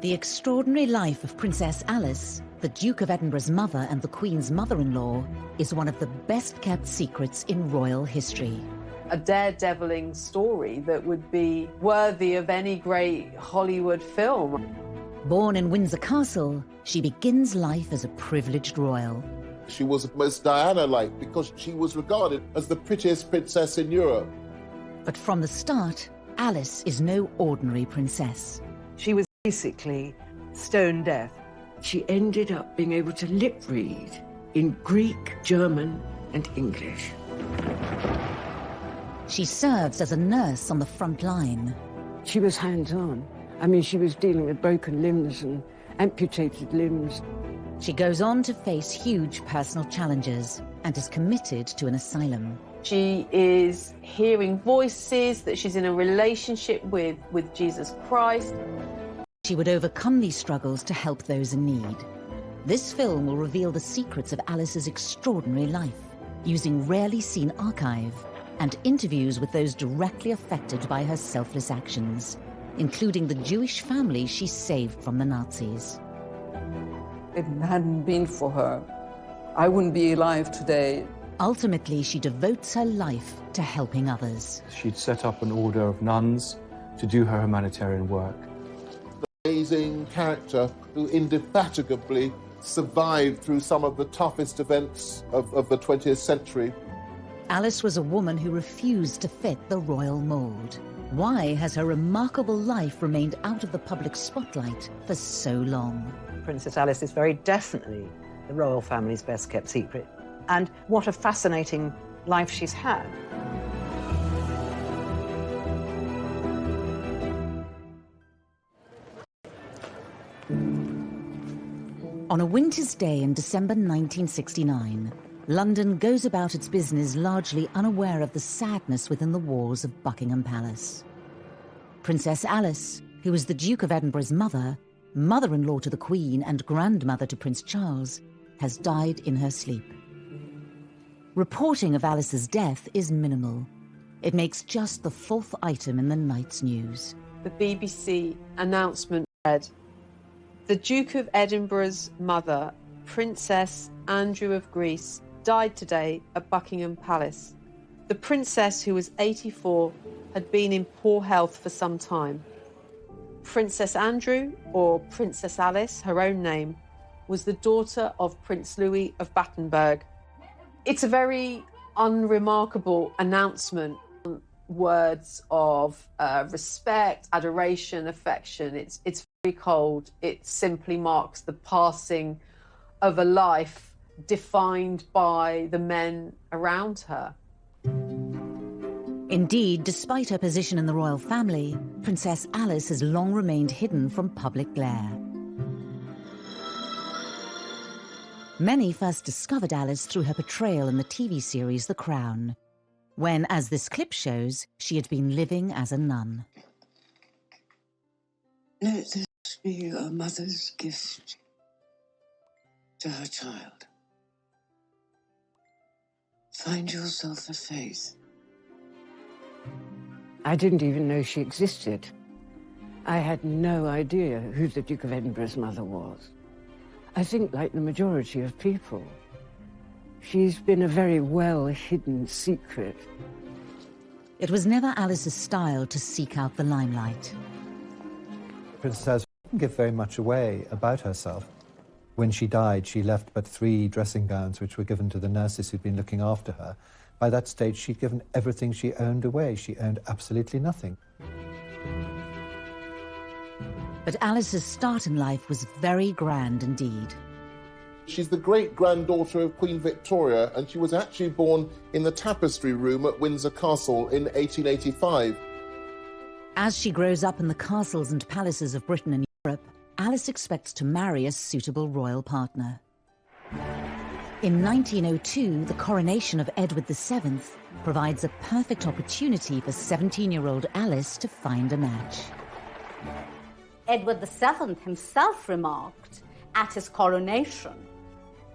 The extraordinary life of Princess Alice, the Duke of Edinburgh's mother and the Queen's mother-in-law, is one of the best-kept secrets in royal history. A daredeviling story that would be worthy of any great Hollywood film. Born in Windsor Castle, she begins life as a privileged royal. She was most Diana-like because she was regarded as the prettiest princess in Europe. But from the start, Alice is no ordinary princess. She was basically stone deaf. She ended up being able to lip read in Greek, German, and English. She serves as a nurse on the front line. She was hands-on. I mean, she was dealing with broken limbs and amputated limbs. She goes on to face huge personal challenges and is committed to an asylum. She is hearing voices, that she's in a relationship with Jesus Christ. She would overcome these struggles to help those in need. This film will reveal the secrets of Alice's extraordinary life, using rarely seen archive and interviews with those directly affected by her selfless actions, including the Jewish family she saved from the Nazis. If it hadn't been for her, I wouldn't be alive today. Ultimately, she devotes her life to helping others. She'd set up an order of nuns to do her humanitarian work. Amazing character who indefatigably survived through some of the toughest events of the 20th century. Alice was a woman who refused to fit the royal mould. Why has her remarkable life remained out of the public spotlight for so long? Princess Alice is very definitely the royal family's best-kept secret. And what a fascinating life she's had. On a winter's day in December 1969, London goes about its business largely unaware of the sadness within the walls of Buckingham Palace. Princess Alice, who was the Duke of Edinburgh's mother, mother-in-law to the Queen and grandmother to Prince Charles, has died in her sleep. Reporting of Alice's death is minimal. It makes just the 4th item in the night's news. The BBC announcement read, "The Duke of Edinburgh's mother, Princess Andrew of Greece, died today at Buckingham Palace. The princess, who was 84, had been in poor health for some time. Princess Andrew, or Princess Alice, her own name, was the daughter of Prince Louis of Battenberg." It's a very unremarkable announcement. Words of respect, adoration, affection. It's very cold. It simply marks the passing of a life defined by the men around her. Indeed, despite her position in the royal family, Princess Alice has long remained hidden from public glare. Many first discovered Alice through her portrayal in the TV series The Crown, when, as this clip shows, she had been living as a nun. Let this be a mother's gift to her child. Find yourself a faith. I didn't even know she existed. I had no idea who the Duke of Edinburgh's mother was. I think, like the majority of people, she's been a very well-hidden secret. It was never Alice's style to seek out the limelight. Princess didn't give very much away about herself. When she died, she left but 3 dressing gowns, which were given to the nurses who'd been looking after her. By that stage, she'd given everything she owned away. She owned absolutely nothing. But Alice's start in life was very grand indeed. She's the great-granddaughter of Queen Victoria, and she was actually born in the Tapestry Room at Windsor Castle in 1885. As she grows up in the castles and palaces of Britain and Europe, Alice expects to marry a suitable royal partner. In 1902, the coronation of Edward VII provides a perfect opportunity for 17-year-old Alice to find a match. Edward VII himself remarked at his coronation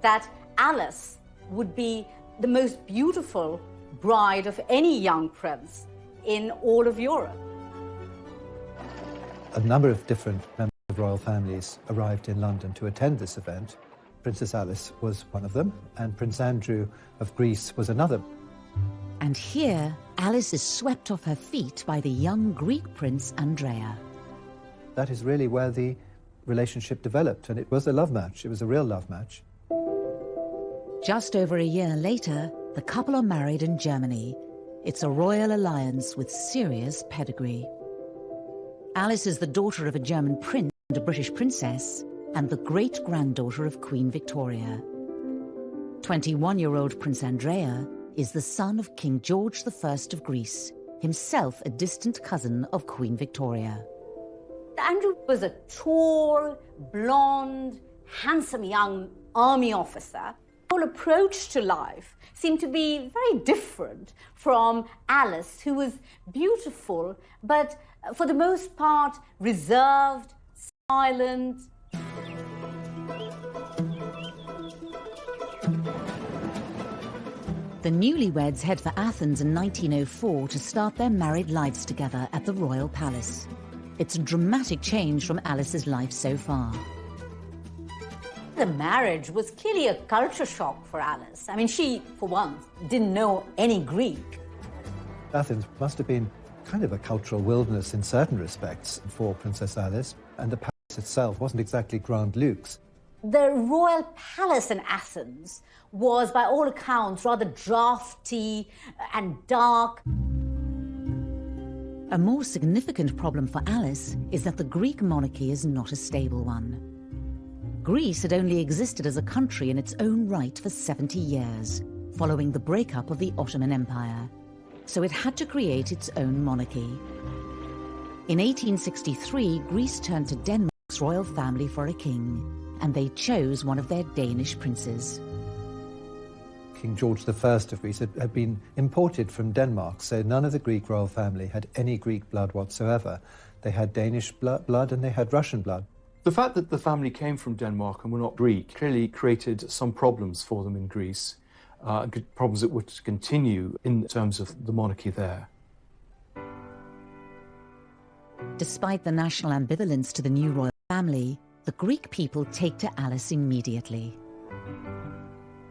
that Alice would be the most beautiful bride of any young prince in all of Europe. A number of different members of of royal families arrived in London to attend this event. Princess Alice was one of them, and Prince Andrew of Greece was another. And here, Alice is swept off her feet by the young Greek prince Andrea. That is really where the relationship developed, and it was a love match. It was a real love match. Just over a year later, the couple are married in Germany. It's a royal alliance with serious pedigree. Alice is the daughter of a German prince and a British princess, and the great-granddaughter of Queen Victoria. 21-year-old Prince Andrea is the son of King George I of Greece, himself a distant cousin of Queen Victoria. Andrew was a tall, blonde, handsome young army officer. His whole approach to life seemed to be very different from Alice, who was beautiful, but for the most part reserved, silent. The newlyweds head for Athens in 1904 to start their married lives together at the Royal Palace. It's a dramatic change from Alice's life so far. The marriage was clearly a culture shock for Alice. I mean, she, for once, didn't know any Greek. Athens must have been kind of a cultural wilderness in certain respects for Princess Alice, and the palace itself wasn't exactly Grand Luxe. The royal palace in Athens was, by all accounts, rather drafty and dark. A more significant problem for Alice is that the Greek monarchy is not a stable one. Greece had only existed as a country in its own right for 70 years, following the breakup of the Ottoman Empire. So it had to create its own monarchy. In 1863, Greece turned to Denmark's royal family for a king, and they chose one of their Danish princes. King George I of Greece had been imported from Denmark, so none of the Greek royal family had any Greek blood whatsoever. They had Danish blood and they had Russian blood. The fact that the family came from Denmark and were not Greek clearly created some problems for them in Greece, problems that would continue in terms of the monarchy there. Despite the national ambivalence to the new royal family, the Greek people take to Alice immediately.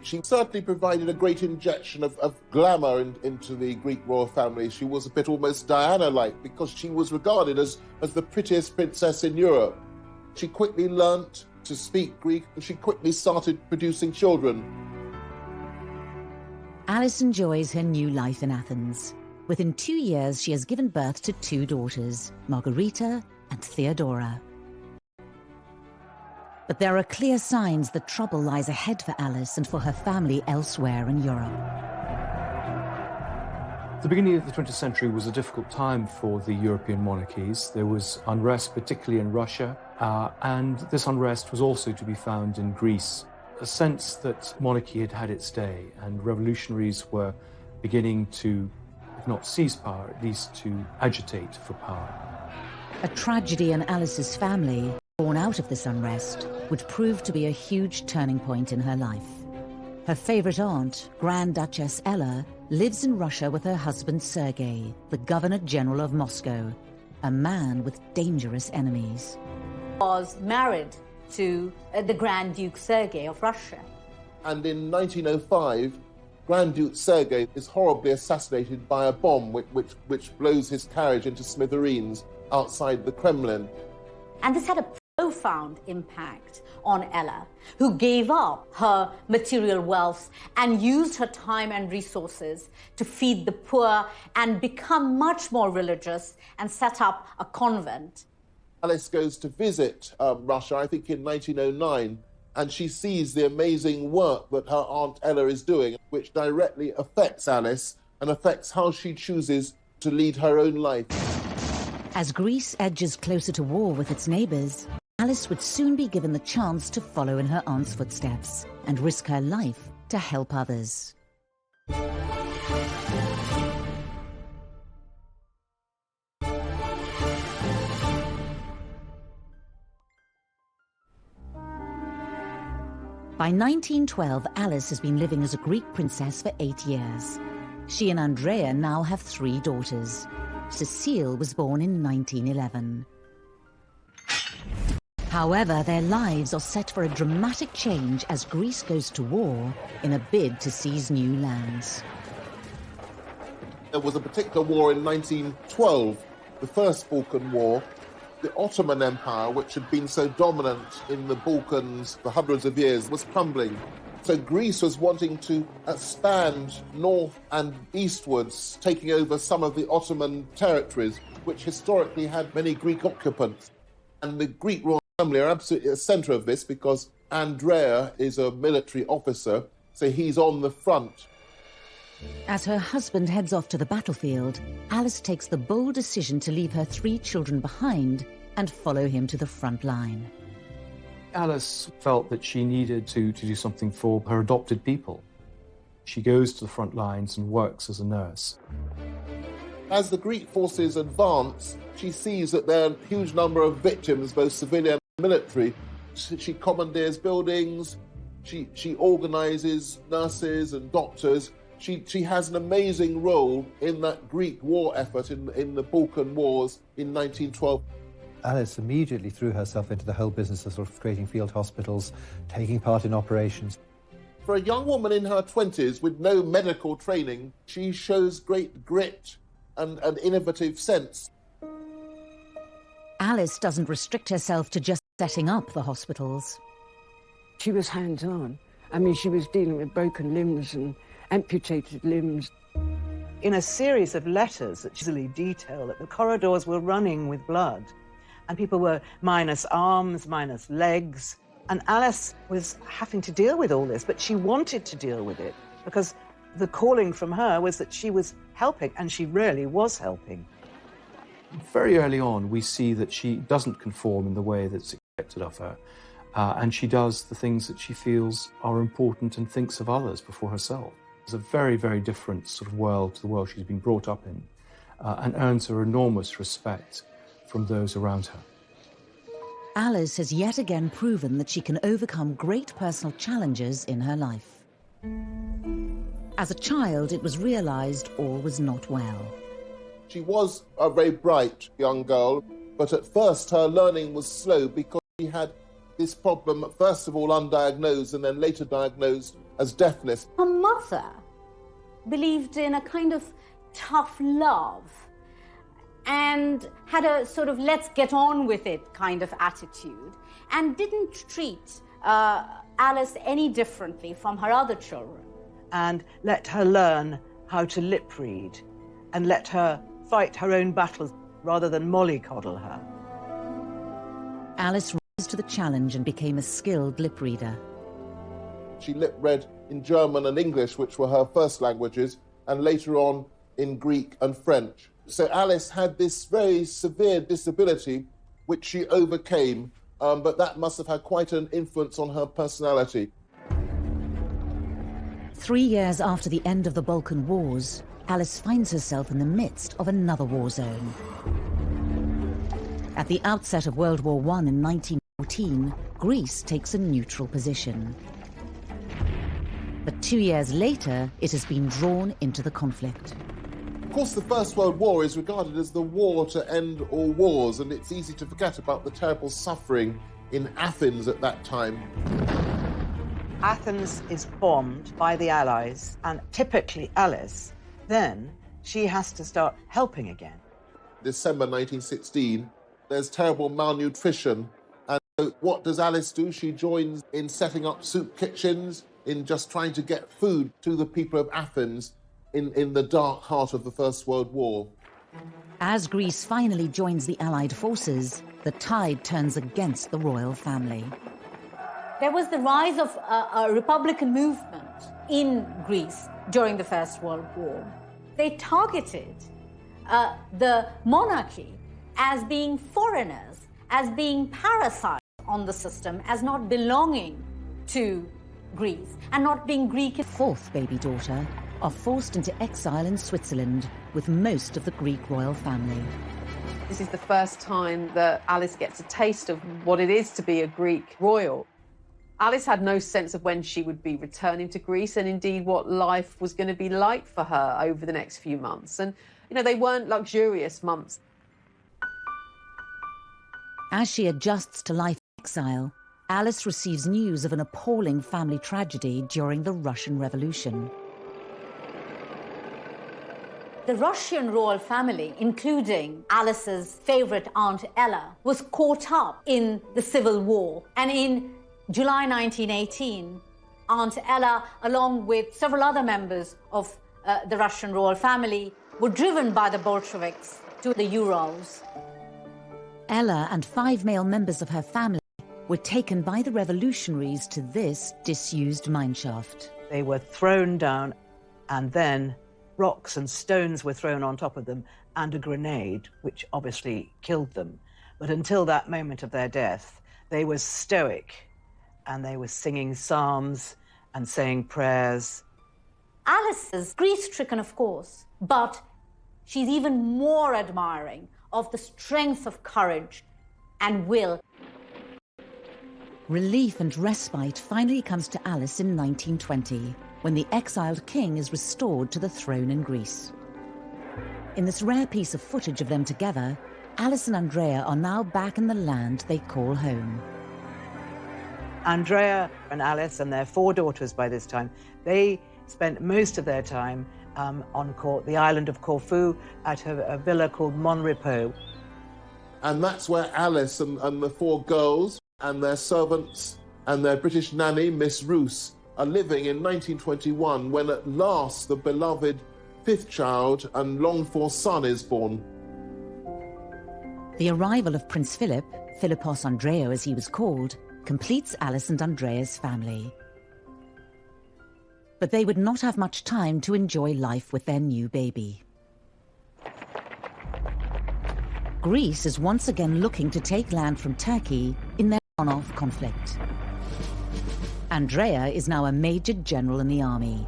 She certainly provided a great injection of glamour into the Greek royal family. She was a bit almost Diana-like because she was regarded as the prettiest princess in Europe. She quickly learnt to speak Greek and she quickly started producing children. Alice enjoys her new life in Athens. Within 2 years, she has given birth to 2 daughters, Margarita and Theodora. But there are clear signs that trouble lies ahead for Alice and for her family elsewhere in Europe. The beginning of the 20th century was a difficult time for the European monarchies. There was unrest, particularly in Russia, and this unrest was also to be found in Greece. A sense that monarchy had had its day and revolutionaries were beginning to, if not seize power, at least to agitate for power. A tragedy in Alice's family, born out of this unrest, would prove to be a huge turning point in her life. Her favorite aunt, Grand Duchess Ella, lives in Russia with her husband Sergei, the Governor General of Moscow, a man with dangerous enemies. Was married to the Grand Duke Sergei of Russia. And in 1905, Grand Duke Sergei is horribly assassinated by a bomb which blows his carriage into smithereens outside the Kremlin. And this had a profound impact on Ella, who gave up her material wealth and used her time and resources to feed the poor and become much more religious and set up a convent. Alice goes to visit Russia, I think in 1909, and she sees the amazing work that her Aunt Ella is doing, which directly affects Alice and affects how she chooses to lead her own life. As Greece edges closer to war with its neighbours, Alice would soon be given the chance to follow in her aunt's footsteps and risk her life to help others. By 1912, Alice has been living as a Greek princess for 8 years. She and Andrea now have 3 daughters. Cecile was born in 1911. However, their lives are set for a dramatic change as Greece goes to war in a bid to seize new lands. There was a particular war in 1912, the First Balkan War. The Ottoman Empire, which had been so dominant in the Balkans for hundreds of years, was crumbling. So Greece was wanting to expand north and eastwards, taking over some of the Ottoman territories, which historically had many Greek occupants. And the Greek royal family are absolutely at the centre of this because Andrea is a military officer, so he's on the front. As her husband heads off to the battlefield, Alice takes the bold decision to leave her 3 children behind and follow him to the front line. Alice felt that she needed to do something for her adopted people. She goes to the front lines and works as a nurse. As the Greek forces advance, she sees that there are a huge number of victims, both civilian and military. She commandeers buildings, she organises nurses and doctors. She has an amazing role in that Greek war effort in the Balkan Wars in 1912. Alice immediately threw herself into the whole business of sort of creating field hospitals, taking part in operations. For a young woman in her 20s with no medical training, she shows great grit and innovative sense. Alice doesn't restrict herself to just setting up the hospitals. She was hands-on. I mean, she was dealing with broken limbs and amputated limbs. In a series of letters that easily detail that the corridors were running with blood and people were minus arms, minus legs, and Alice was having to deal with all this, but she wanted to deal with it because the calling from her was that she was helping, and she really was helping. Very early on, we see that she doesn't conform in the way that's expected of her, and she does the things that she feels are important and thinks of others before herself. It's a very, very different sort of world to the world she's been brought up in, and earns her enormous respect from those around her. Alice has yet again proven that she can overcome great personal challenges in her life. As a child, it was realised all was not well. She was a very bright young girl, but at first her learning was slow because she had this problem, first of all undiagnosed and then later diagnosed as deafness. Her mother believed in a kind of tough love and had a sort of let's get on with it kind of attitude and didn't treat Alice any differently from her other children. And let her learn how to lip read and let her fight her own battles rather than mollycoddle her. Alice rose to the challenge and became a skilled lip reader. She lip read in German and English, which were her first languages, and later on in Greek and French. So Alice had this very severe disability, which she overcame, but that must have had quite an influence on her personality. 3 years after the end of the Balkan Wars, Alice finds herself in the midst of another war zone. At the outset of World War I in 1914, Greece takes a neutral position. But 2 years later, it has been drawn into the conflict. Of course, the First World War is regarded as the war to end all wars, and it's easy to forget about the terrible suffering in Athens at that time. Athens is bombed by the Allies, and typically Alice, then she has to start helping again. December 1916, there's terrible malnutrition, and so what does Alice do? She joins in setting up soup kitchens, in just trying to get food to the people of Athens in the dark heart of the First World War. As Greece finally joins the Allied forces, the tide turns against the royal family. There was the rise of a Republican movement in Greece during the First World War. They targeted the monarchy as being foreigners, as being parasites on the system, as not belonging to Greece and not being Greek. Fourth baby daughter are forced into exile in Switzerland with most of the Greek royal family. This is the first time that Alice gets a taste of what it is to be a Greek royal. Alice had no sense of when she would be returning to Greece and indeed what life was going to be like for her over the next few months. And, they weren't luxurious months. As she adjusts to life in exile, Alice receives news of an appalling family tragedy during the Russian Revolution. The Russian royal family, including Alice's favorite Aunt Ella, was caught up in the civil war. And in July 1918, Aunt Ella, along with several other members of the Russian royal family, were driven by the Bolsheviks to the Urals. Ella and 5 male members of her family were taken by the revolutionaries to this disused mineshaft. They were thrown down, and then rocks and stones were thrown on top of them, and a grenade, which obviously killed them. But until that moment of their death, they were stoic, and they were singing psalms and saying prayers. Alice is grief-stricken, of course, but she's even more admiring of the strength of courage and will. Relief and respite finally comes to Alice in 1920, when the exiled king is restored to the throne in Greece. In this rare piece of footage of them together, Alice and Andrea are now back in the land they call home. Andrea and Alice and their 4 daughters by this time, they spent most of their time on the island of Corfu at a villa called Mon Repos. And that's where Alice and the 4 girls and their servants and their British nanny, Miss Roos, are living in 1921, when at last the beloved 5th child and longed-for son is born. The arrival of Prince Philip, Philippos Andreou as he was called, completes Alice and Andrea's family. But they would not have much time to enjoy life with their new baby. Greece is once again looking to take land from Turkey in their on-off conflict. Andrea is now a major general in the army.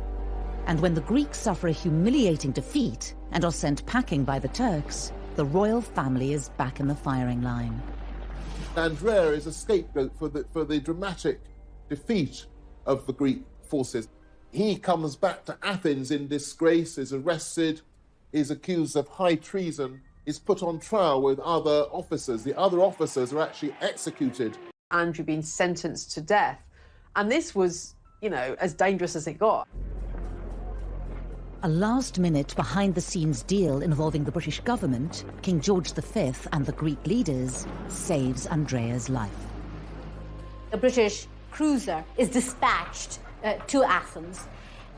And when the Greeks suffer a humiliating defeat and are sent packing by the Turks, the royal family is back in the firing line. Andrea is a scapegoat for the dramatic defeat of the Greek forces. He comes back to Athens in disgrace, is arrested, is accused of high treason, is put on trial with other officers. The other officers are actually executed. Andrew being sentenced to death. And this was, you know, as dangerous as it got. A last-minute, behind-the-scenes deal involving the British government, King George V and the Greek leaders, saves Andrea's life. The British cruiser is dispatched to Athens,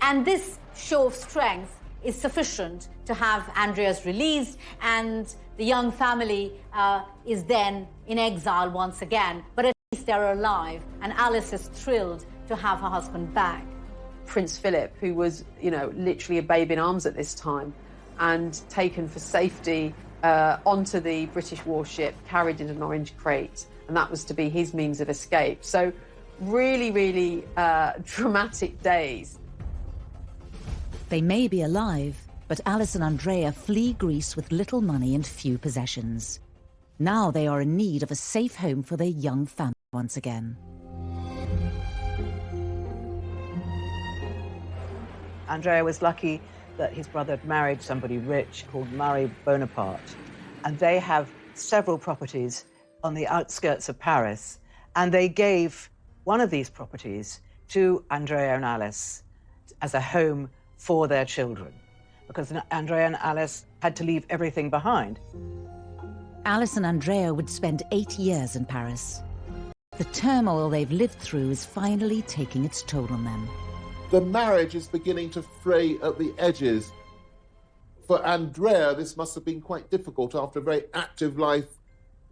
and this show of strength is sufficient to have Andrea's released, and the young family is then in exile once again. But at least they're alive, and Alice is thrilled to have her husband back. Prince Philip, who was, you know, literally a babe in arms at this time, and taken for safety onto the British warship, carried in an orange crate, and that was to be his means of escape. So really, really dramatic days. They may be alive, but Alice and Andrea flee Greece with little money and few possessions. Now they are in need of a safe home for their young family once again. Andrea was lucky that his brother had married somebody rich called Marie Bonaparte, and they have several properties on the outskirts of Paris, and they gave one of these properties to Andrea and Alice as a home for their children, because Andrea and Alice had to leave everything behind. Alice and Andrea would spend 8 years in Paris. The turmoil they've lived through is finally taking its toll on them. The marriage is beginning to fray at the edges. For Andrea, this must have been quite difficult after a very active life.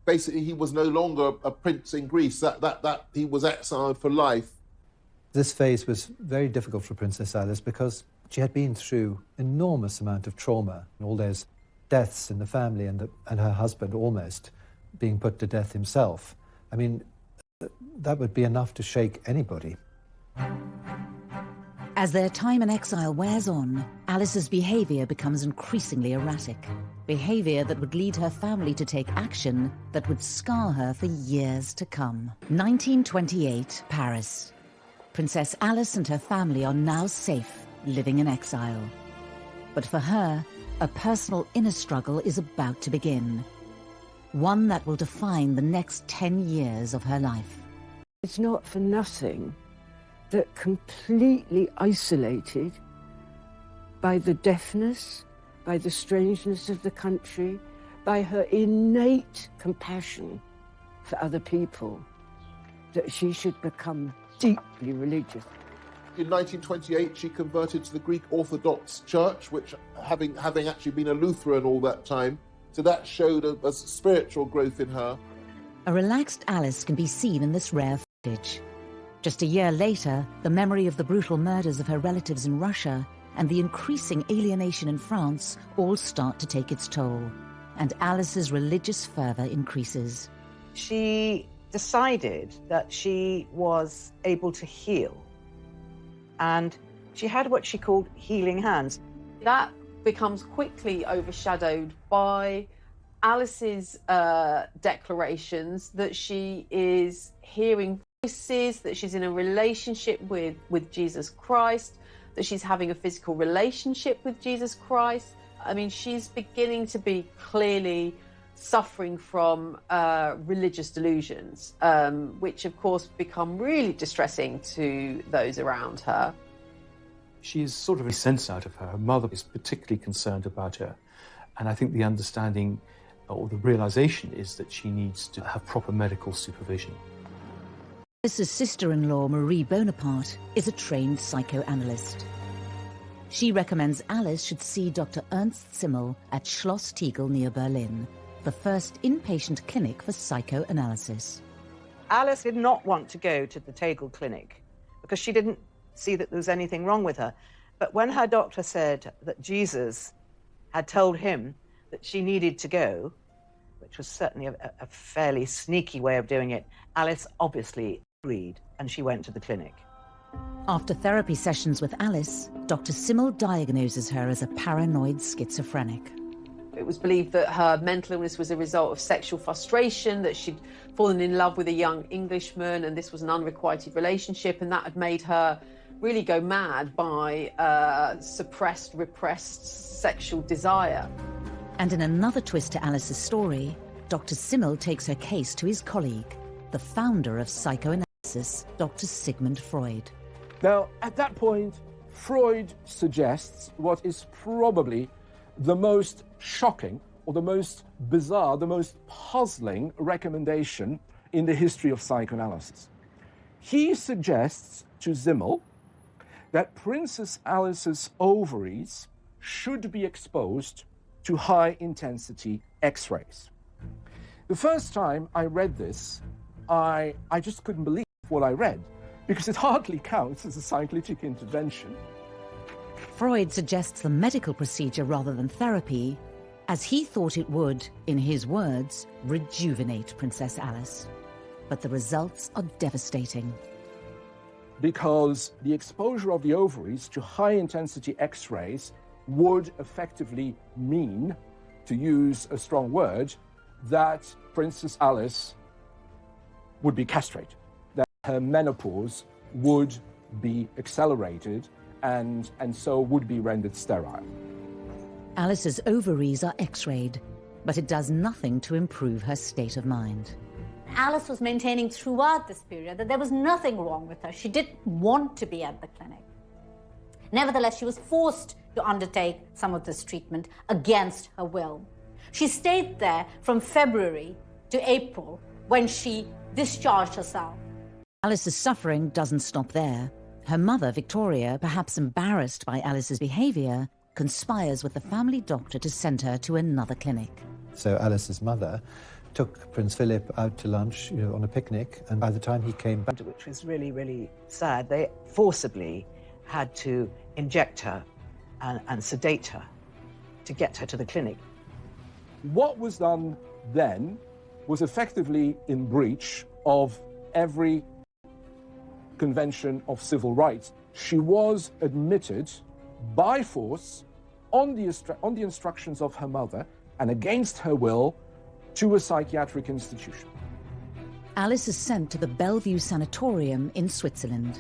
Basically, he was no longer a prince in Greece, that he was exiled for life. This phase was very difficult for Princess Alice because she had been through enormous amount of trauma, and all those deaths in the family, and her husband almost being put to death himself. I mean, that would be enough to shake anybody. As their time in exile wears on, Alice's behaviour becomes increasingly erratic. Behaviour that would lead her family to take action that would scar her for years to come. 1928, Paris. Princess Alice and her family are now safe, living in exile. But for her, a personal inner struggle is about to begin. one that will define the next 10 years of her life. It's not for nothing that completely isolated by the deafness, by the strangeness of the country, by her innate compassion for other people, that she should become deeply religious. In 1928, she converted to the Greek Orthodox Church, which, having actually been a Lutheran all that time, so that showed a spiritual growth in her. A relaxed Alice can be seen in this rare footage. Just a year later, the memory of the brutal murders of her relatives in Russia and the increasing alienation in France all start to take its toll, and Alice's religious fervour increases. She decided that she was able to heal, and she had what she called healing hands. That becomes quickly overshadowed by Alice's declarations that she is hearing voices, that she's in a relationship with Jesus Christ, that she's having a physical relationship with Jesus Christ. I mean, she's beginning to be clearly suffering from religious delusions, which of course become really distressing to those around her. She is sort of a sense out of her. Her mother is particularly concerned about her. And I think the understanding or the realization is that she needs to have proper medical supervision. Alice's sister-in-law, Marie Bonaparte, is a trained psychoanalyst. She recommends Alice should see Dr. Ernst Simmel at Schloss Tegel near Berlin, the first inpatient clinic for psychoanalysis. Alice did not want to go to the Tegel clinic because she didn't see that there was anything wrong with her. But when her doctor said that Jesus had told him that she needed to go, which was certainly a fairly sneaky way of doing it, Alice obviously agreed, and she went to the clinic. After therapy sessions with Alice, Dr. Simmel diagnoses her as a paranoid schizophrenic. It was believed that her mental illness was a result of sexual frustration, that she'd fallen in love with a young Englishman, and this was an unrequited relationship, and that had made her really go mad by suppressed, repressed sexual desire. And in another twist to Alice's story, Dr. Simmel takes her case to his colleague, the founder of psychoanalysis, Dr. Sigmund Freud. Now, at that point, Freud suggests what is probably the most shocking or the most bizarre, the most puzzling recommendation in the history of psychoanalysis. He suggests to Simmel that Princess Alice's ovaries should be exposed to high-intensity X-rays. The first time I read this, I just couldn't believe what I read, because it hardly counts as a psycholytic intervention. Freud suggests the medical procedure rather than therapy, as he thought it would, in his words, rejuvenate Princess Alice. But the results are devastating. Because the exposure of the ovaries to high-intensity X-rays would effectively mean, to use a strong word, that Princess Alice would be castrated, that her menopause would be accelerated and so would be rendered sterile. Alice's ovaries are X-rayed, but it does nothing to improve her state of mind. Alice was maintaining throughout this period that there was nothing wrong with her. She didn't want to be at the clinic. Nevertheless, she was forced to undertake some of this treatment against her will. She stayed there from February to April, when she discharged herself. Alice's suffering doesn't stop there. Her mother, Victoria, perhaps embarrassed by Alice's behaviour, conspires with the family doctor to send her to another clinic. So Alice's mother took Prince Philip out to lunch, on a picnic, and by the time he came back... Which was really, really sad. They forcibly had to inject her and sedate her to get her to the clinic. What was done then was effectively in breach of every convention of civil rights. She was admitted by force on the instructions of her mother and against her will to a psychiatric institution. Alice is sent to the Bellevue Sanatorium in Switzerland.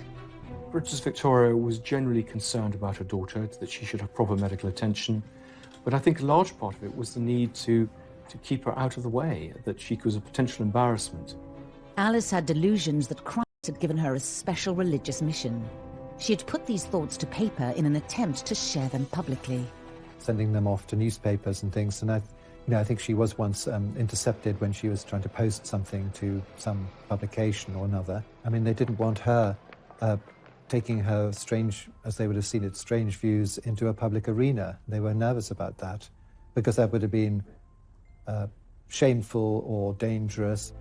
Princess Victoria was generally concerned about her daughter, that she should have proper medical attention. But I think a large part of it was the need to to keep her out of the way, that she was a potential embarrassment. Alice had delusions that Christ had given her a special religious mission. She had put these thoughts to paper in an attempt to share them publicly. Sending them off to newspapers and things, and I think she was once intercepted when she was trying to post something to some publication or another. I mean, they didn't want her taking her strange, as they would have seen it, strange views into a public arena. They were nervous about that, because that would have been shameful or dangerous.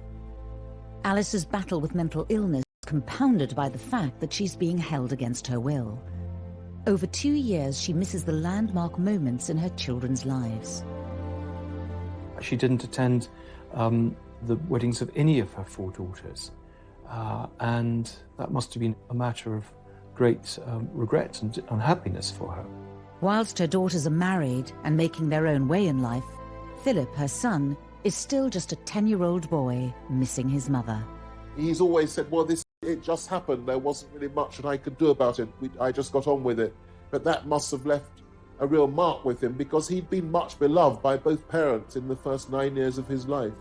Alice's battle with mental illness is compounded by the fact that she's being held against her will. Over 2 years, she misses the landmark moments in her children's lives. She didn't attend the weddings of any of her 4 daughters, and that must have been a matter of great regret and unhappiness for her. Whilst her daughters are married and making their own way in life, Philip, her son, is still just a 10-year-old boy missing his mother. He's always said, well, it just happened. There wasn't really much that I could do about it. I just got on with it. But that must have left a real mark with him, because he'd been much beloved by both parents in the first 9 years of his life.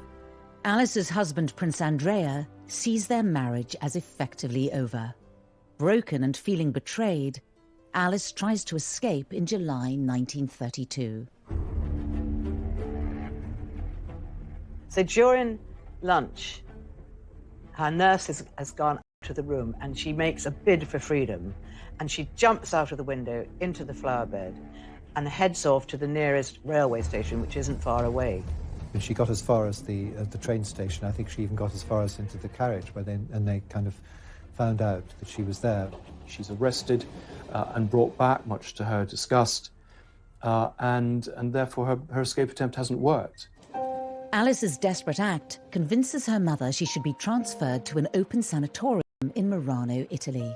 Alice's husband, Prince Andrea, sees their marriage as effectively over. Broken and feeling betrayed, Alice tries to escape in July 1932. So during lunch, her nurse has gone out of the room and she makes a bid for freedom, and she jumps out of the window into the flower bed and heads off to the nearest railway station, which isn't far away. And she got as far as the train station. I think she even got as far as into the carriage, where they kind of found out that she was there. She's arrested and brought back, much to her disgust, and therefore her escape attempt hasn't worked. Alice's desperate act convinces her mother she should be transferred to an open sanatorium in Murano, Italy.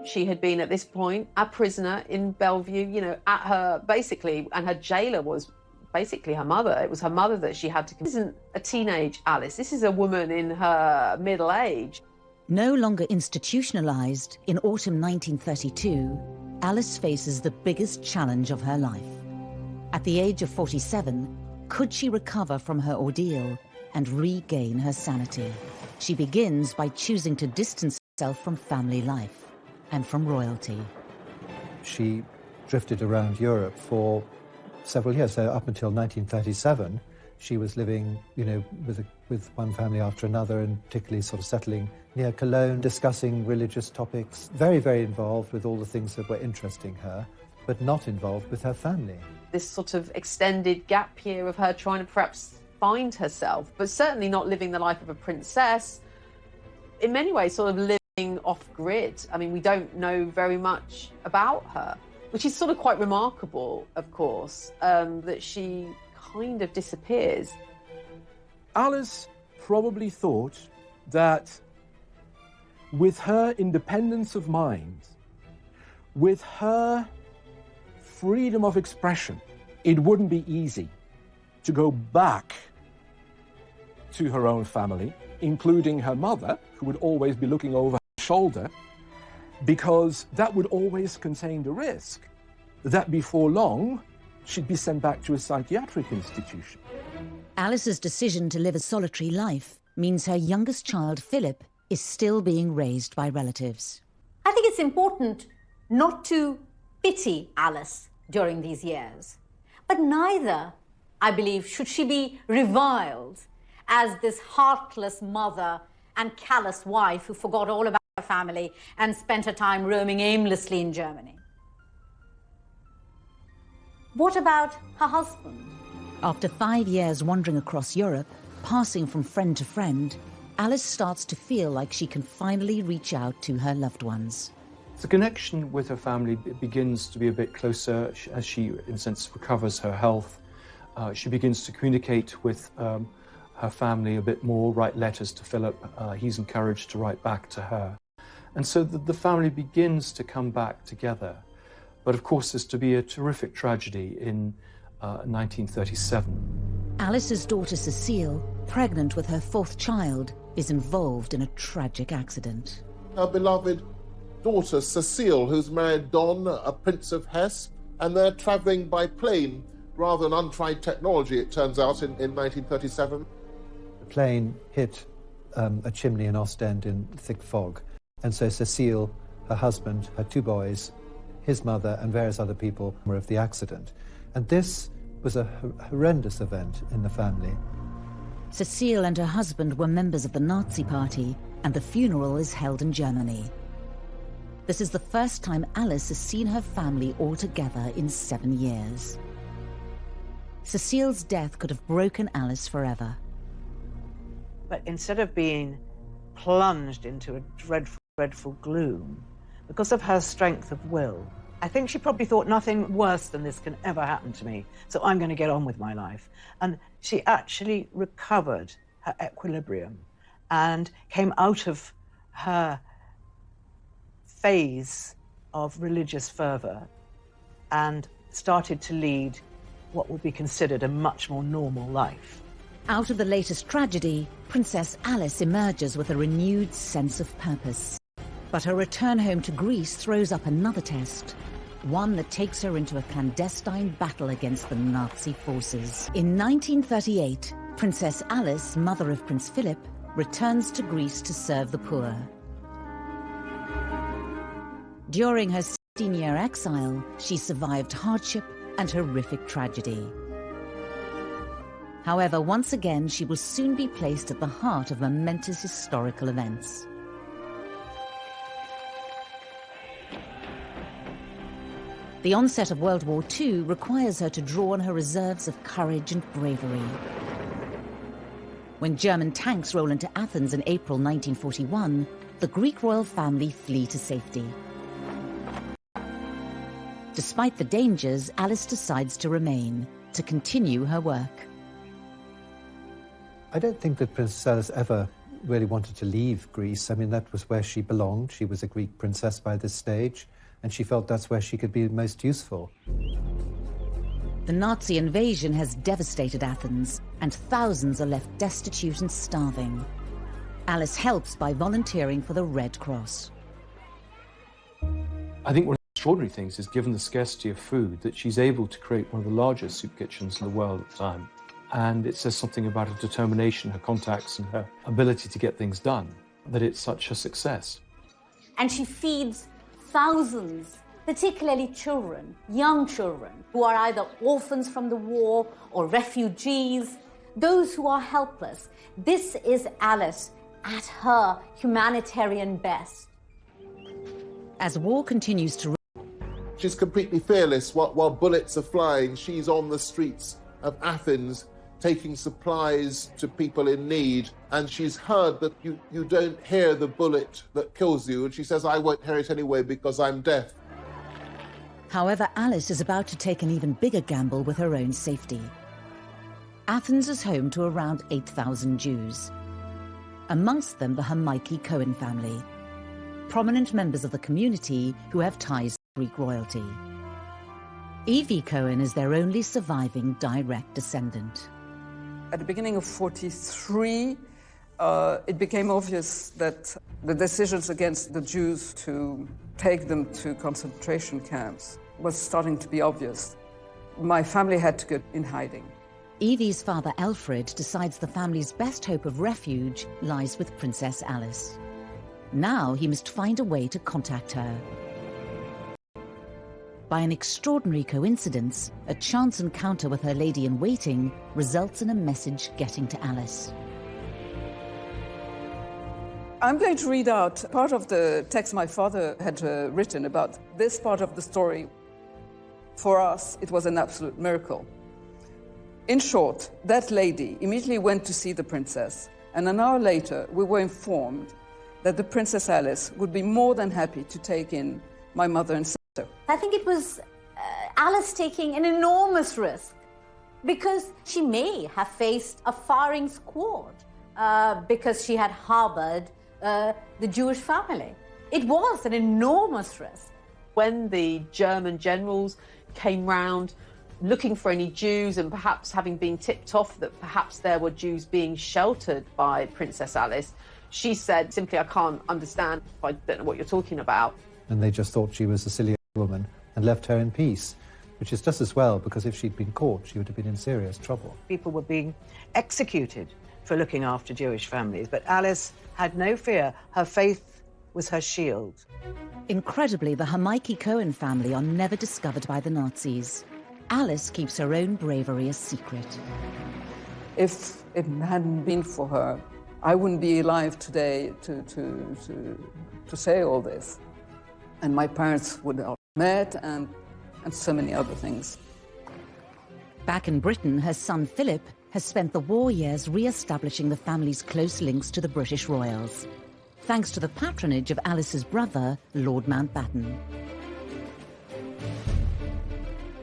She had been at this point a prisoner in Bellevue, at her, basically, and her jailer was basically her mother. It was her mother that she had to... This isn't a teenage Alice, this is a woman in her middle age. No longer institutionalized, in autumn 1932, Alice faces the biggest challenge of her life. At the age of 47, could she recover from her ordeal and regain her sanity? She begins by choosing to distance herself from family life and from royalty. She drifted around Europe for several years. So up until 1937, she was living, with one family after another, and particularly sort of settling near Cologne, discussing religious topics, very, very involved with all the things that were interesting her, but not involved with her family. This sort of extended gap year of her trying to perhaps find herself, but certainly not living the life of a princess. In many ways, sort of living off-grid. I mean, we don't know very much about her, which is sort of quite remarkable, of course, that she kind of disappears. Alice probably thought that with her independence of mind, with her freedom of expression, it wouldn't be easy to go back to her own family, including her mother, who would always be looking over her shoulder, because that would always contain the risk that before long she'd be sent back to a psychiatric institution. Alice's decision to live a solitary life means her youngest child, Philip, is still being raised by relatives. I think it's important not to pity Alice during these years, but neither, I believe, should she be reviled as this heartless mother and callous wife who forgot all about her family and spent her time roaming aimlessly in Germany. What about her husband? After 5 years wandering across Europe, passing from friend to friend, Alice starts to feel like she can finally reach out to her loved ones. The connection with her family begins to be a bit closer as she, in a sense, recovers her health. She begins to communicate with her family a bit more, write letters to Philip. He's encouraged to write back to her. And so the family begins to come back together. But of course, there's to be a terrific tragedy in 1937. Alice's daughter Cecile, pregnant with her 4th child, is involved in a tragic accident. Her beloved daughter Cecile, who's married Don, a Prince of Hesse, and they're travelling by plane rather an untried technology, it turns out, in 1937. The plane hit a chimney in Ostend in thick fog, and so Cecile, her husband, her 2 boys, his mother, and various other people were of the accident. And this was a horrendous event in the family. Cecile and her husband were members of the Nazi Party, and the funeral is held in Germany. This is the first time Alice has seen her family all together in 7 years. Cecile's death could have broken Alice forever. But instead of being plunged into a dreadful, dreadful gloom, because of her strength of will, I think she probably thought nothing worse than this can ever happen to me, so I'm going to get on with my life. And she actually recovered her equilibrium and came out of her phase of religious fervour and started to lead what would be considered a much more normal life. Out of the latest tragedy, Princess Alice emerges with a renewed sense of purpose. But her return home to Greece throws up another test, one that takes her into a clandestine battle against the Nazi forces. In 1938, Princess Alice, mother of Prince Philip, returns to Greece to serve the poor. During her 16-year exile, she survived hardship and horrific tragedy. However, once again, she will soon be placed at the heart of momentous historical events. The onset of World War II requires her to draw on her reserves of courage and bravery. When German tanks roll into Athens in April 1941, the Greek royal family flee to safety. Despite the dangers, Alice decides to remain, to continue her work. I don't think that Princess Alice ever really wanted to leave Greece. I mean, that was where she belonged. She was a Greek princess by this stage, and she felt that's where she could be most useful. The Nazi invasion has devastated Athens, and thousands are left destitute and starving. Alice helps by volunteering for the Red Cross. I think one of the extraordinary things is, given the scarcity of food, that she's able to create one of the largest soup kitchens in the world at the time. And it says something about her determination, her contacts, and her ability to get things done, that it's such a success. And she feeds thousands, particularly children, young children, who are either orphans from the war or refugees, those who are helpless. This is Alice at her humanitarian best. As war continues to... She's completely fearless. While bullets are flying, she's on the streets of Athens taking supplies to people in need, and she's heard that you don't hear the bullet that kills you, and she says, I won't hear it anyway because I'm deaf. However, Alice is about to take an even bigger gamble with her own safety. Athens is home to around 8,000 Jews. Amongst them, the Hamaiki Cohen family, prominent members of the community who have ties to Greek royalty. Evie Cohen is their only surviving direct descendant. At the beginning of 1943, it became obvious that the decisions against the Jews to take them to concentration camps was starting to be obvious. My family had to go in hiding. Evie's father, Alfred, decides the family's best hope of refuge lies with Princess Alice. Now he must find a way to contact her. By an extraordinary coincidence, a chance encounter with her lady-in-waiting results in a message getting to Alice. I'm going to read out part of the text my father had written about this part of the story. For us, it was an absolute miracle. In short, that lady immediately went to see the princess, and an hour later, we were informed that the Princess Alice would be more than happy to take in my mother and sister. I think it was Alice taking an enormous risk, because she may have faced a firing squad because she had harbored the Jewish family. It was an enormous risk. When the German generals came round looking for any Jews, and perhaps having been tipped off that perhaps there were Jews being sheltered by Princess Alice, she said simply, I can't understand, I don't know what you're talking about. And they just thought she was a silly woman and left her in peace. which is just as well, because if she'd been caught, she would have been in serious trouble. People were being executed for looking after Jewish families, but Alice had no fear. Her faith was her shield. Incredibly, the Hamaiki Cohen family are never discovered by the Nazis. Alice keeps her own bravery a secret. If it hadn't been for her, I wouldn't be alive today to say all this. And my parents would have met and so many other things. Back in Britain, her son Philip has spent the war years re-establishing the family's close links to the British royals, thanks to the patronage of Alice's brother, Lord Mountbatten.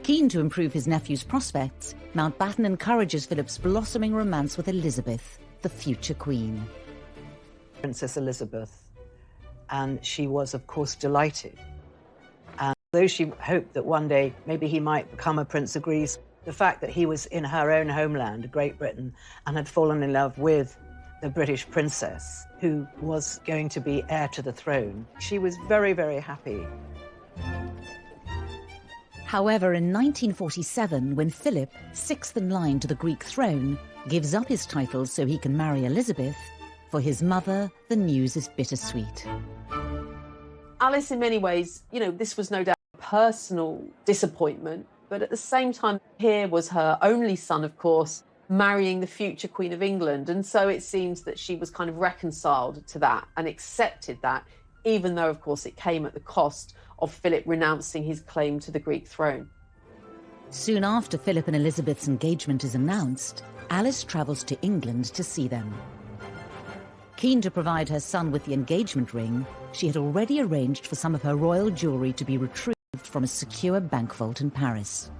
Keen to improve his nephew's prospects, Mountbatten encourages Philip's blossoming romance with Elizabeth, the future queen. Princess Elizabeth, and she was, of course, delighted. And though she hoped that one day maybe he might become a Prince of Greece, the fact that he was in her own homeland, Great Britain, and had fallen in love with the British princess, who was going to be heir to the throne, she was very, very happy. However, in 1947, when Philip, sixth in line to the Greek throne, gives up his titles so he can marry Elizabeth, for his mother, the news is bittersweet. Alice, in many ways, this was no doubt a personal disappointment, but at the same time, here was her only son, of course, marrying the future Queen of England. And so it seems that she was kind of reconciled to that and accepted that, even though, of course, it came at the cost of Philip renouncing his claim to the Greek throne. Soon after Philip and Elizabeth's engagement is announced, Alice travels to England to see them. Keen to provide her son with the engagement ring, she had already arranged for some of her royal jewellery to be retrieved from a secure bank vault in Paris.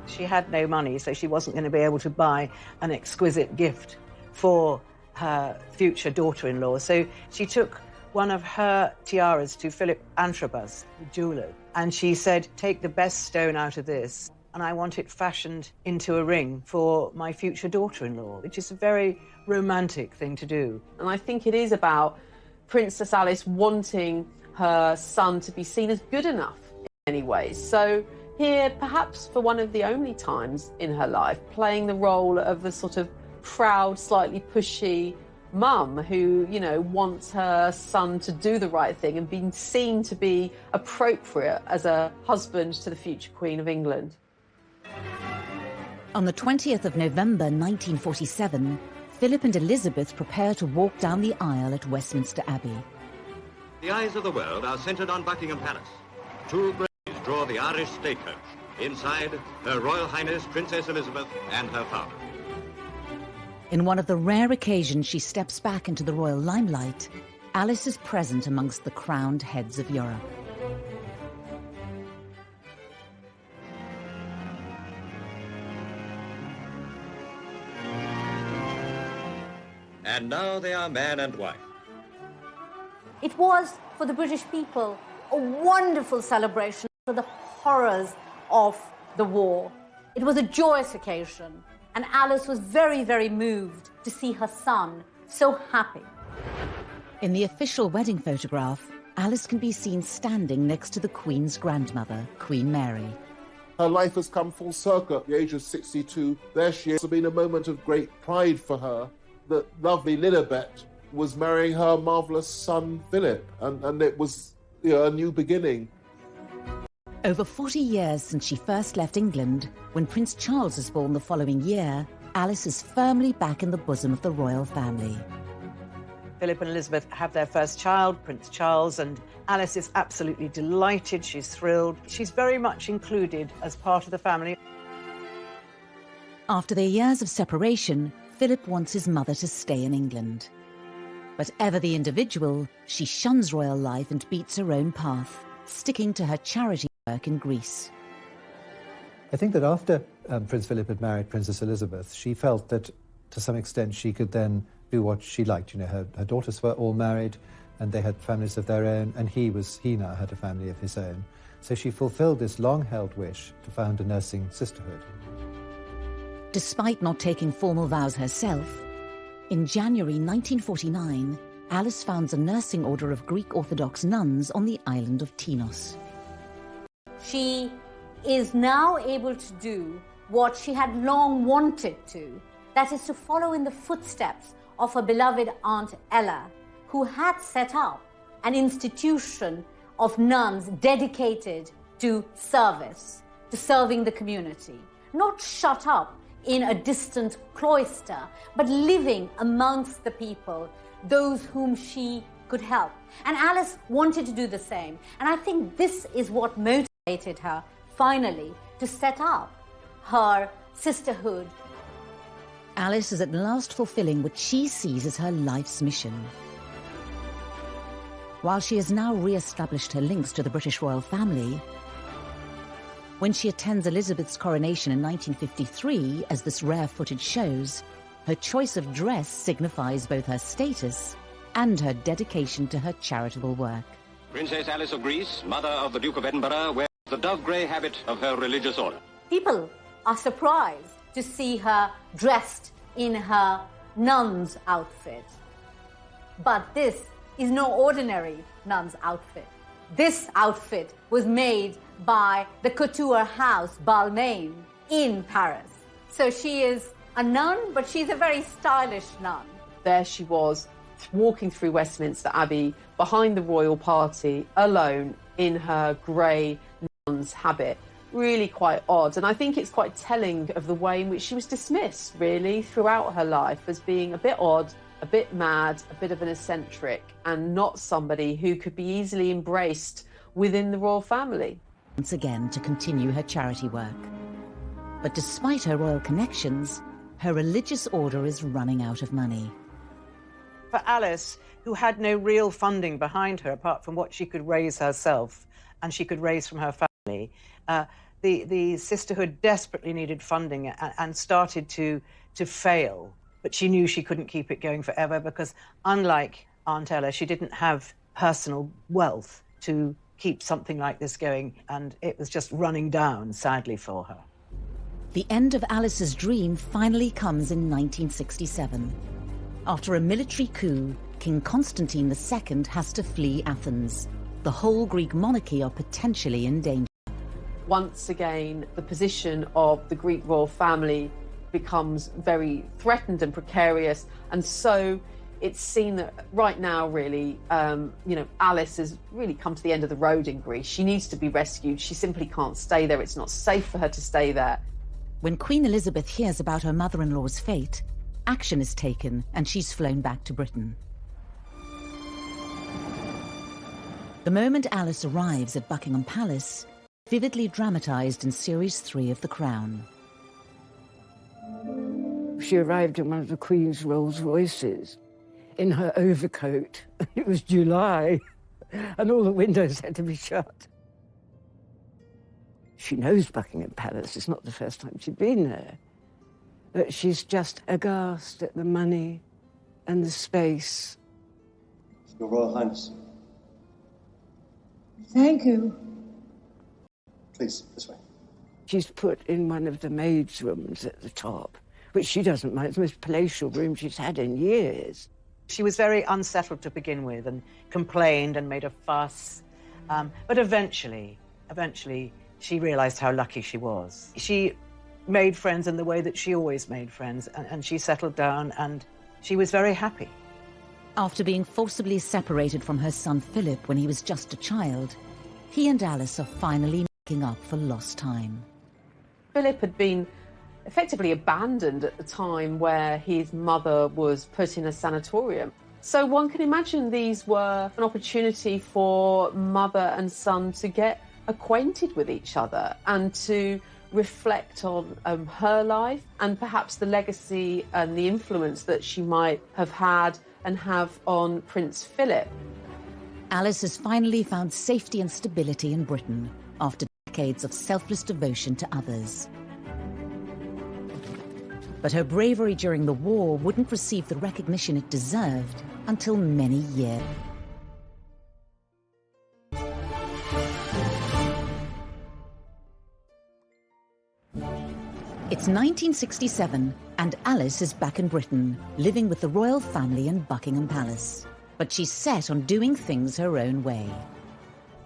She had no money, so she wasn't going to be able to buy an exquisite gift for her future daughter-in-law. So she took one of her tiaras to Philip Antrobus, the jeweller, and she said, take the best stone out of this, and I want it fashioned into a ring for my future daughter-in-law, which is a very romantic thing to do. And I think it is about Princess Alice wanting her son to be seen as good enough in many ways. So here, perhaps for one of the only times in her life, playing the role of the sort of proud, slightly pushy mum who, wants her son to do the right thing and being seen to be appropriate as a husband to the future Queen of England. On the 20th of November 1947, Philip and Elizabeth prepare to walk down the aisle at Westminster Abbey. The eyes of the world are centred on Buckingham Palace. Two graves draw the Irish stagecoach. Inside, Her Royal Highness Princess Elizabeth and her father. In one of the rare occasions she steps back into the royal limelight, Alice is present amongst the crowned heads of Europe. And now they are man and wife. It was, for the British people, a wonderful celebration for the horrors of the war. It was a joyous occasion, and Alice was very, very moved to see her son so happy. In the official wedding photograph, Alice can be seen standing next to the Queen's grandmother, Queen Mary. Her life has come full circle at the age of 62. There she is. It's been a moment of great pride for her that lovely Lilibet was marrying her marvellous son, Philip, and it was a new beginning. Over 40 years since she first left England, when Prince Charles was born the following year, Alice is firmly back in the bosom of the royal family. Philip and Elizabeth have their first child, Prince Charles, and Alice is absolutely delighted. She's thrilled. She's very much included as part of the family. After their years of separation, Philip wants his mother to stay in England. But ever the individual, she shuns royal life and beats her own path, sticking to her charity work in Greece. I think that after Prince Philip had married Princess Elizabeth, she felt that to some extent she could then do what she liked. Her daughters were all married and they had families of their own, and he now had a family of his own. So she fulfilled this long-held wish to found a nursing sisterhood. Despite not taking formal vows herself, in January 1949, Alice founds a nursing order of Greek Orthodox nuns on the island of Tinos. She is now able to do what she had long wanted to, that is to follow in the footsteps of her beloved Aunt Ella, who had set up an institution of nuns dedicated to service, to serving the community, not shut up in a distant cloister, but living amongst the people, those whom she could help. And Alice wanted to do the same. And I think this is what motivated her, finally, to set up her sisterhood. Alice is at last fulfilling what she sees as her life's mission. While she has now re-established her links to the British royal family, when she attends Elizabeth's coronation in 1953, as this rare footage shows, her choice of dress signifies both her status and her dedication to her charitable work. Princess Alice of Greece, mother of the Duke of Edinburgh, wears the dove-grey habit of her religious order. People are surprised to see her dressed in her nun's outfit. But this is no ordinary nun's outfit. This outfit was made by the couture house Balmain in Paris. So she is a nun, but she's a very stylish nun. There she was, walking through Westminster Abbey behind the royal party, alone in her grey nun's habit. Really quite odd. And I think it's quite telling of the way in which she was dismissed, really, throughout her life as being a bit odd, a bit mad, a bit of an eccentric, and not somebody who could be easily embraced within the royal family. Once again to continue her charity work. But despite her royal connections, her religious order is running out of money. For Alice, who had no real funding behind her apart from what she could raise herself and she could raise from her family, the sisterhood desperately needed funding and started to fail. But she knew she couldn't keep it going forever because, unlike Aunt Ella, she didn't have personal wealth to keep something like this going, and it was just running down, sadly, for her. The end of Alice's dream finally comes in 1967. After a military coup, King Constantine II has to flee Athens. The whole Greek monarchy are potentially in danger. Once again, the position of the Greek royal family becomes very threatened and precarious, and so it's seen that right now, really, Alice has really come to the end of the road in Greece. She needs to be rescued. She simply can't stay there. It's not safe for her to stay there. When Queen Elizabeth hears about her mother-in-law's fate, action is taken and she's flown back to Britain. The moment Alice arrives at Buckingham Palace, vividly dramatised in Series 3 of The Crown. She arrived in one of the Queen's Rolls Royces in her overcoat. It was July, and all the windows had to be shut. She knows Buckingham Palace. It's not the first time she'd been there. But she's just aghast at the money and the space. Your Royal Highness. Thank you. Please, this way. She's put in one of the maids' rooms at the top, which she doesn't mind. It's the most palatial room she's had in years. She was very unsettled to begin with and complained and made a fuss. But eventually, she realised how lucky she was. She made friends in the way that she always made friends, and she settled down, and she was very happy. After being forcibly separated from her son Philip when he was just a child, he and Alice are finally making up for lost time. Philip had been effectively abandoned at the time where his mother was put in a sanatorium. So one can imagine these were an opportunity for mother and son to get acquainted with each other and to reflect on her life and perhaps the legacy and the influence that she might have had and have on Prince Philip. Alice has finally found safety and stability in Britain after decades of selfless devotion to others. But her bravery during the war wouldn't receive the recognition it deserved until many years. It's 1967, and Alice is back in Britain, living with the royal family in Buckingham Palace. But she's set on doing things her own way.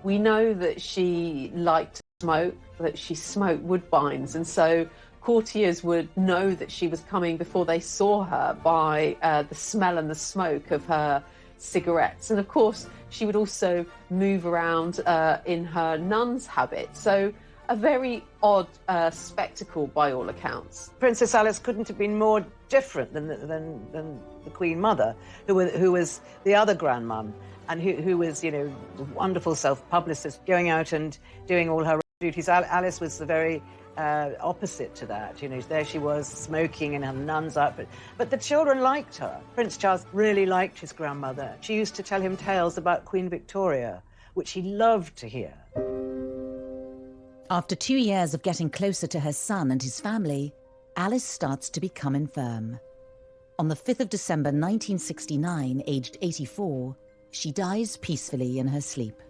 We know that she liked smoke, that she smoked woodbines, and so courtiers would know that she was coming before they saw her by the smell and the smoke of her cigarettes. And of course, she would also move around in her nun's habit. So a very odd spectacle by all accounts. Princess Alice couldn't have been more different than the Queen Mother, who was the other grandmum, and who was, you know, a wonderful self-publicist, going out and doing all her duties. Alice was the very opposite to that. You know, there she was smoking in her nun's outfit. But the children liked her. Prince Charles really liked his grandmother. She used to tell him tales about Queen Victoria, which he loved to hear. After 2 years of getting closer to her son and his family, Alice starts to become infirm. On the 5th of December 1969, aged 84, she dies peacefully in her sleep.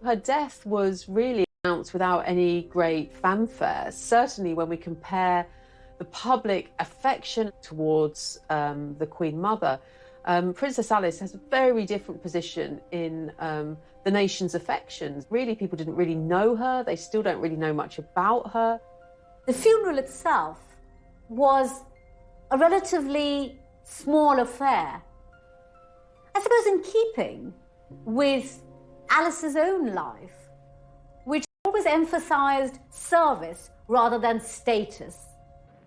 Her death was really announced without any great fanfare. Certainly when we compare the public affection towards the Queen Mother, Princess Alice has a very different position in the nation's affections. Really, people didn't really know her. They still don't really know much about her. The funeral itself was a relatively small affair. I suppose in keeping with Alice's own life, which always emphasized service rather than status.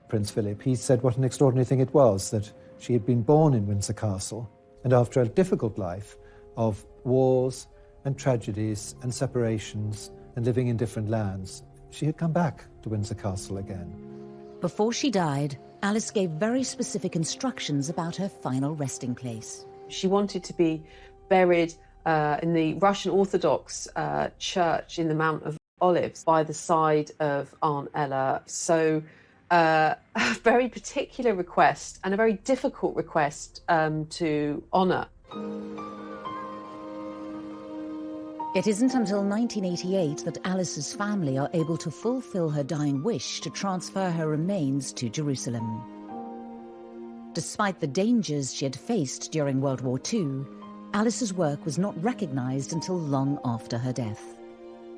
Prince Philip, he said what an extraordinary thing it was that she had been born in Windsor Castle, and after a difficult life of wars and tragedies and separations and living in different lands, she had come back to Windsor Castle again. Before she died, Alice gave very specific instructions about her final resting place. She wanted to be buried in the Russian Orthodox church in the Mount of Olives by the side of Aunt Ella. So a very particular request and a very difficult request to honour. It isn't until 1988 that Alice's family are able to fulfill her dying wish to transfer her remains to Jerusalem. Despite the dangers she had faced during World War II, Alice's work was not recognised until long after her death.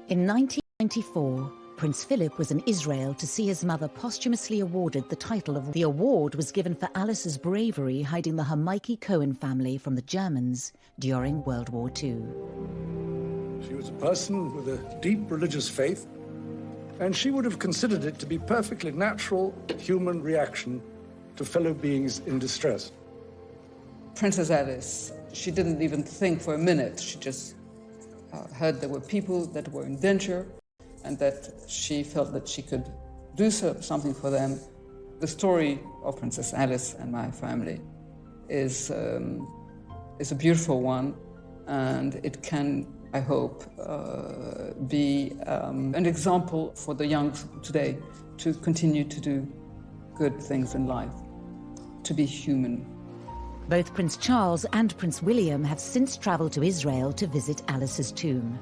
In 1994, Prince Philip was in Israel to see his mother posthumously awarded the title of... The award was given for Alice's bravery hiding the Hermione Cohen family from the Germans during World War II. She was a person with a deep religious faith, and she would have considered it to be perfectly natural human reaction to fellow beings in distress. Princess Alice, she didn't even think for a minute. She just heard there were people that were in danger and that she felt that she could do something for them. The story of Princess Alice and my family is a beautiful one, and it can, I hope, be an example for the young today to continue to do good things in life, to be human. Both Prince Charles and Prince William have since travelled to Israel to visit Alice's tomb.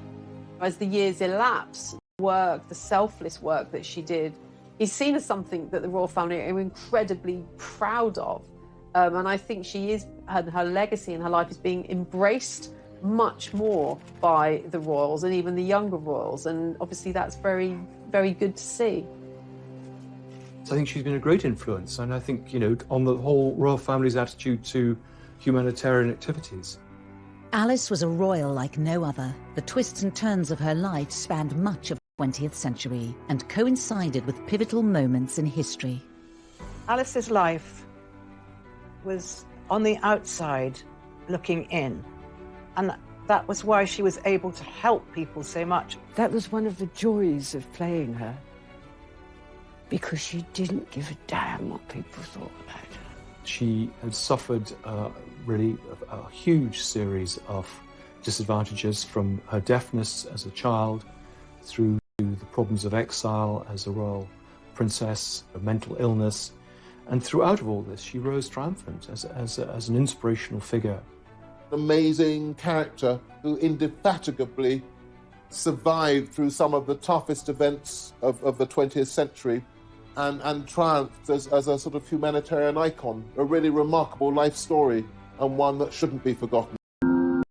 As the years elapse, the selfless work that she did is seen as something that the royal family are incredibly proud of. And I think she is, her legacy and her life is being embraced much more by the royals and even the younger royals. And obviously that's very, very good to see. I think she's been a great influence, and I think, you know, on the whole royal family's attitude to humanitarian activities. Alice was a royal like no other. The twists and turns of her life spanned much of the 20th century and coincided with pivotal moments in history. Alice's life was on the outside looking in, and that was why she was able to help people so much. That was one of the joys of playing her, because she didn't give a damn what people thought about her. She had suffered really a huge series of disadvantages, from her deafness as a child through to the problems of exile as a royal princess, a mental illness, and throughout all this she rose triumphant as an inspirational figure. Amazing character who indefatigably survived through some of the toughest events of the 20th century and triumphed as a sort of humanitarian icon. A really remarkable life story, and one that shouldn't be forgotten.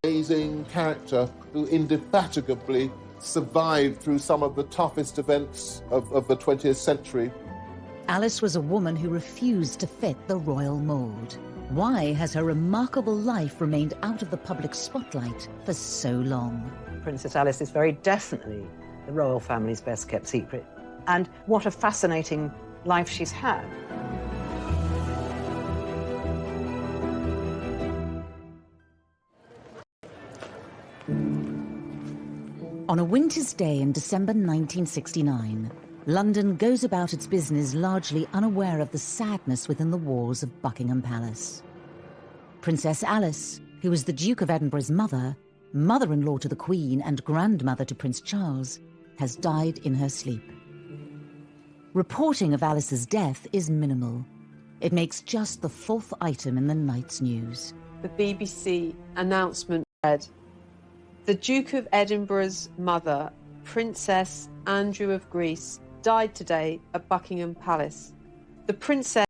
Amazing character who indefatigably survived through some of the toughest events of the 20th century. Alice was a woman who refused to fit the royal mould. Why has her remarkable life remained out of the public spotlight for so long? Princess Alice is very definitely the royal family's best kept secret. And what a fascinating life she's had. On a winter's day in December 1969, London goes about its business largely unaware of the sadness within the walls of Buckingham Palace. Princess Alice, who was the Duke of Edinburgh's mother, mother-in-law to the Queen and grandmother to Prince Charles, has died in her sleep. Reporting of Alice's death is minimal. It makes just the 4th item in the night's news. The BBC announcement read, "The Duke of Edinburgh's mother, Princess Andrew of Greece, died today at Buckingham Palace. The princess